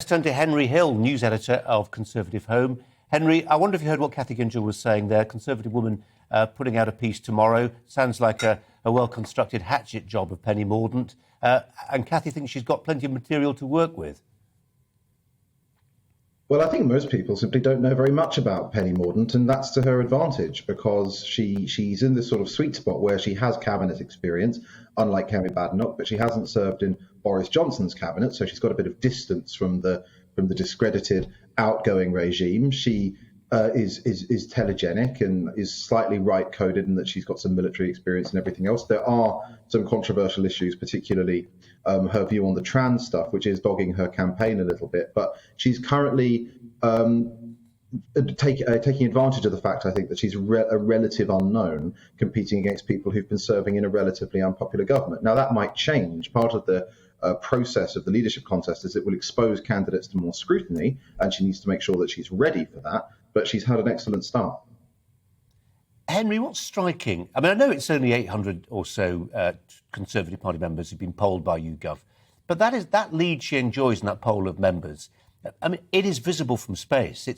Let's turn to Henry Hill, news editor of Conservative Home. Henry, I wonder if you heard what Cathy Gingell was saying there. Conservative woman putting out a piece tomorrow. Sounds like a well-constructed hatchet job of Penny Mordaunt. And Cathy thinks she's got plenty of material to work with. Well, I think most people simply don't know very much about Penny Mordaunt, and that's to her advantage because she's in this sort of sweet spot where she has cabinet experience, unlike Kemi Badenoch, but she hasn't served in Boris Johnson's cabinet, so she's got a bit of distance from the discredited outgoing regime. She is telegenic and is slightly right-coded in that she's got some military experience and everything else. There are some controversial issues, particularly her view on the trans stuff, which is dogging her campaign a little bit. But she's currently taking advantage of the fact, I think, that she's a relative unknown competing against people who've been serving in a relatively unpopular government. Now, that might change. Part of the process of the leadership contest is it will expose candidates to more scrutiny, and she needs to make sure that she's ready for that. But she's had an excellent start. Henry, what's striking? I mean, I know it's only 800 or so Conservative Party members who've been polled by YouGov, but that lead she enjoys in that poll of members. I mean, it is visible from space.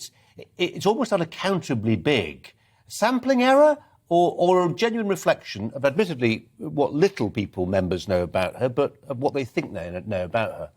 It's almost unaccountably big. Sampling error or a genuine reflection of, admittedly, what little people members know about her, but of what they think they know about her?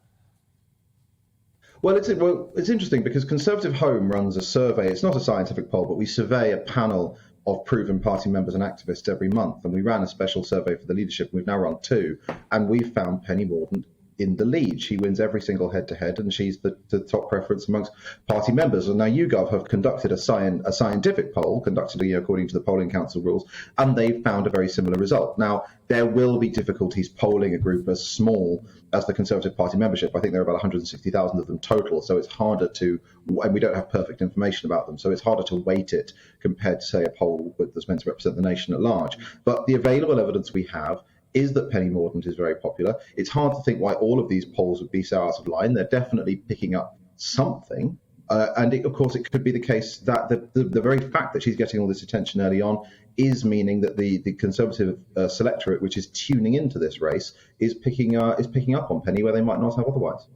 Well, it's interesting because Conservative Home runs a survey. It's not a scientific poll, but we survey a panel of proven party members and activists every month. And we ran a special survey for the leadership. We've now run two, and we've found Penny Mordaunt in the lead. She wins every single head-to-head, and she's the top preference amongst party members. And now YouGov have conducted a scientific poll, conducted according to the Polling Council rules, and they've found a very similar result. Now, there will be difficulties polling a group as small as the Conservative Party membership. I think there are about 160,000 of them total, so it's harder to, and we don't have perfect information about them, so it's harder to weight it compared to, say, a poll that's meant to represent the nation at large. But the available evidence we have is that Penny Mordaunt is very popular. It's hard to think why all of these polls would be so out of line. They're definitely picking up something. Of course, it could be the case that the very fact that she's getting all this attention early on is meaning that the Conservative selectorate, which is tuning into this race, is picking up on Penny where they might not have otherwise.